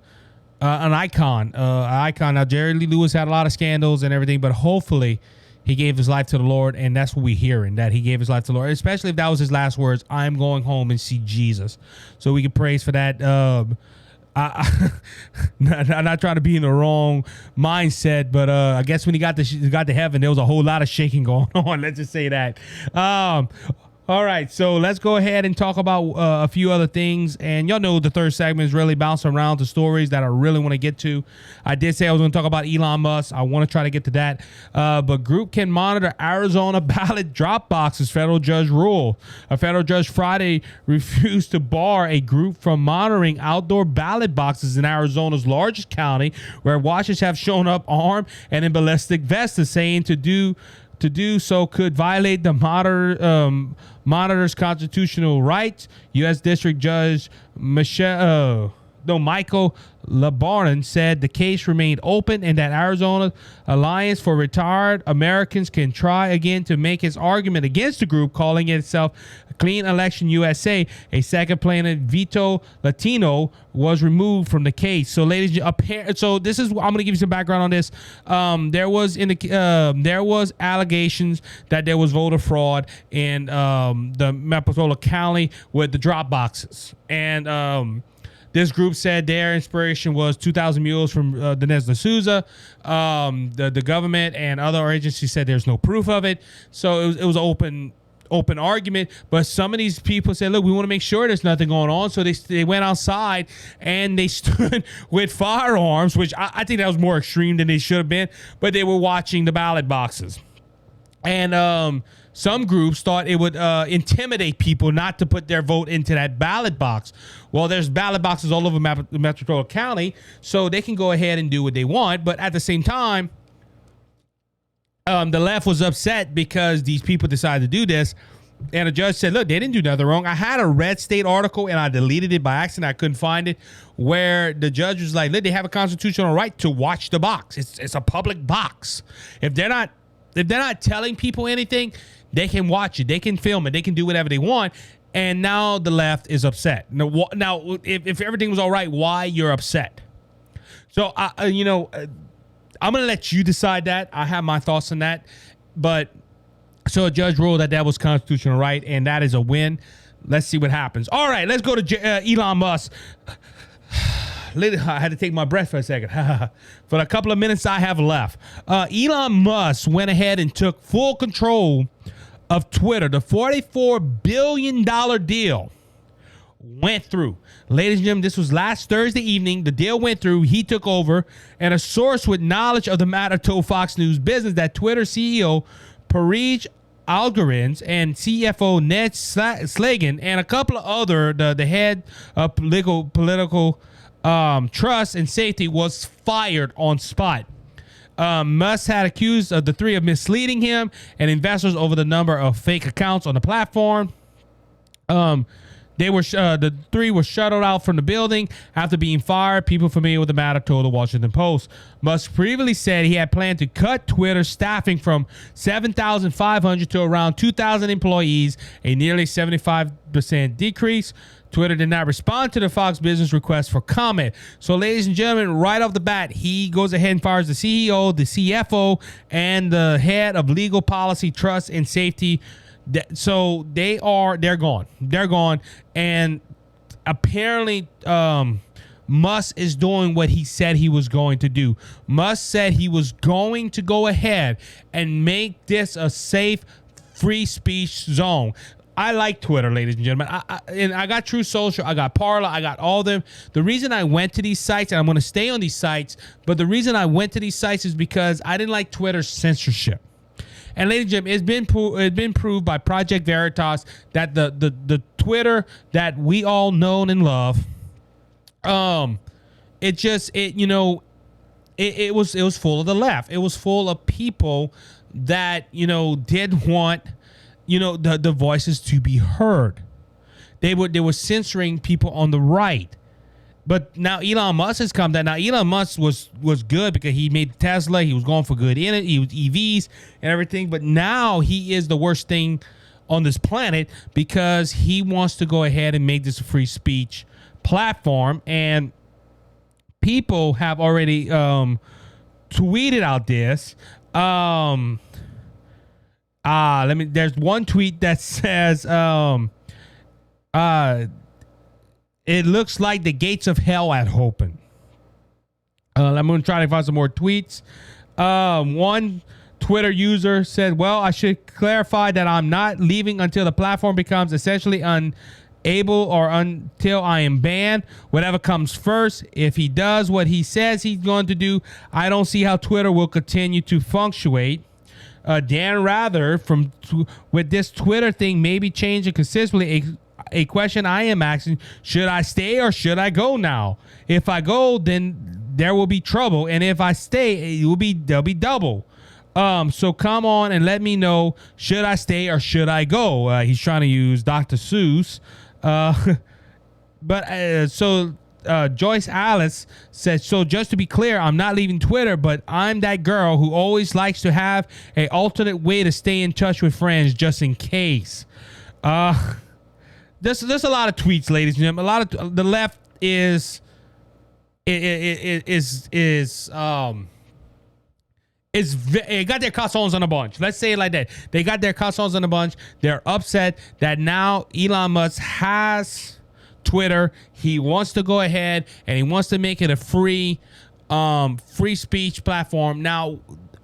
Speaker 2: icon. Now, Jerry Lee Lewis had a lot of scandals and everything, but hopefully he gave his life to the Lord, and that's what we're hearing, that he gave his life to the Lord, especially if that was his last words, "I'm going home and see Jesus." So we can praise for that. I'm not trying to be in the wrong mindset, but I guess when he got to heaven, there was a whole lot of shaking going on. Let's just say that. All right, so let's go ahead and talk about a few other things. And y'all know the third segment is really bouncing around to stories that I really want to get to. I did say I was going to talk about Elon Musk. I want to try to get to that. But group can monitor Arizona ballot drop boxes, federal judge rule. A federal judge Friday refused to bar a group from monitoring outdoor ballot boxes in Arizona's largest county, where watchers have shown up armed and in ballistic vests, saying to do so could violate the monitor's constitutional rights. U.S. District Judge Michael LeBaron said the case remained open and that Arizona Alliance for Retired Americans can try again to make its argument against the group, calling itself Clean Election USA. A second plaintiff, Vito Latino, was removed from the case. So, so this is, I'm going to give you some background on this. There was allegations that there was voter fraud in the Mariposa County with the drop boxes, and this group said their inspiration was 2,000 Mules from Dinesh D'Souza. The government and other agencies said there's no proof of it. So it was an open argument. But some of these people said, look, we want to make sure there's nothing going on. So they went outside and they stood with firearms, which I think that was more extreme than they should have been. But they were watching the ballot boxes. And some groups thought it would intimidate people not to put their vote into that ballot box. Well, there's ballot boxes all over Mariposa County, so they can go ahead and do what they want. But at the same time, the left was upset because these people decided to do this. And the judge said, look, they didn't do nothing wrong. I had a Red State article, and I deleted it by accident. I couldn't find it, where the judge was like, look, they have a constitutional right to watch the box. It's a public box. If they're not telling people anything, they can watch it. They can film it. They can do whatever they want. And now the left is upset. Now, if everything was all right, why you're upset? So, I'm going to let you decide that. I have my thoughts on that. But so a judge ruled that was constitutional right, and that is a win. Let's see what happens. All right, let's go to Elon Musk. I had to take my breath for a second. For a couple of minutes I have left. Elon Musk went ahead and took full control of Twitter, the $44 billion deal, went through. Ladies and gentlemen, this was last Thursday evening. The deal went through. He took over, and a source with knowledge of the matter told Fox News Business that Twitter CEO Parijs Algorins and CFO Ned Slagan and a couple of other, the head of political trust and safety, was fired on spot. Musk had accused the three of misleading him and investors over the number of fake accounts on the platform. The three were shuttled out from the building after being fired. People familiar with the matter told the Washington Post. Musk previously said he had planned to cut Twitter staffing from 7,500 to around 2,000 employees, a nearly 75% decrease. Twitter did not respond to the Fox Business request for comment. So, ladies and gentlemen, right off the bat, he goes ahead and fires the CEO, the CFO, and the head of legal policy, trust, and safety. So they're gone. They're gone. And apparently, Musk is doing what he said he was going to do. Musk said he was going to go ahead and make this a safe, free speech zone. I like Twitter, ladies and gentlemen. I got True Social, I got Parler, I got all of them. The reason I went to these sites, and I'm going to stay on these sites, but the reason I went to these sites is because I didn't like Twitter's censorship. And ladies and gentlemen, it's been proved by Project Veritas that the Twitter that we all know and love, it was full of the left. It was full of people that did want the voices to be heard. They were censoring people on the right. But now Elon Musk has come down. Now Elon Musk was good because he made Tesla. He was going for good in it. He was EVs and everything. But now he is the worst thing on this planet because he wants to go ahead and make this a free speech platform. And people have already tweeted out this. There's one tweet that says it looks like the gates of hell had opened. I'm going to try to find some more tweets. One Twitter user said, well, I should clarify that I'm not leaving until the platform becomes essentially unable or until I am banned. Whatever comes first. If he does what he says he's going to do, I don't see how Twitter will continue to fluctuate. Dan Rather with this Twitter thing maybe changing consistently. A question I am asking: should I stay or should I go now? If I go, then there will be trouble, and if I stay, there'll be double. So come on and let me know: should I stay or should I go? He's trying to use Dr. Seuss, Joyce Alice said, so just to be clear, I'm not leaving Twitter, but I'm that girl who always likes to have an alternate way to stay in touch with friends just in case. There's a lot of tweets, ladies and gentlemen. A lot of the left it got their calzones on a bunch. Let's say it like that. They got their calzones on a bunch. They're upset that now Elon Musk has Twitter. He wants to go ahead and he wants to make it a free speech platform. Now,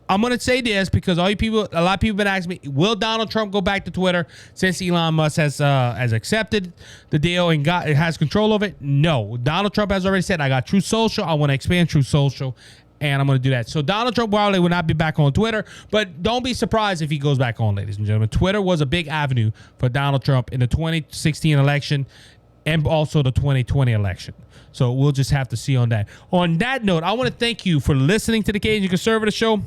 Speaker 2: I'm going to say this because a lot of people have been asking me, will Donald Trump go back to Twitter since Elon Musk has accepted the deal and has control of it? No. Donald Trump has already said, I got True Social. I want to expand True Social, and I'm going to do that. So Donald Trump probably will not be back on Twitter, but don't be surprised if he goes back on, ladies and gentlemen. Twitter was a big avenue for Donald Trump in the 2016 election and also the 2020 election. So we'll just have to see on that. On that note, I want to thank you for listening to the Cajun Conservative Show.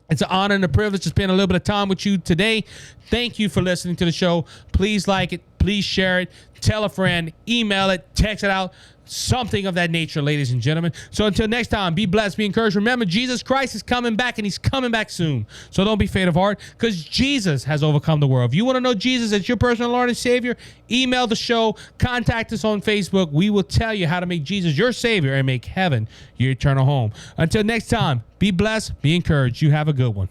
Speaker 2: It's an honor and a privilege to spend a little bit of time with you today. Thank you for listening to the show. Please like it. Please share it. Tell a friend. Email it. Text it out. Something of that nature, ladies and gentlemen. So until next time, be blessed, be encouraged. Remember, Jesus Christ is coming back, and he's coming back soon. So don't be faint of heart, because Jesus has overcome the world. If you want to know Jesus as your personal Lord and Savior, email the show. Contact us on Facebook. We will tell you how to make Jesus your Savior and make heaven your eternal home. Until next time, be blessed, be encouraged. You have a good one.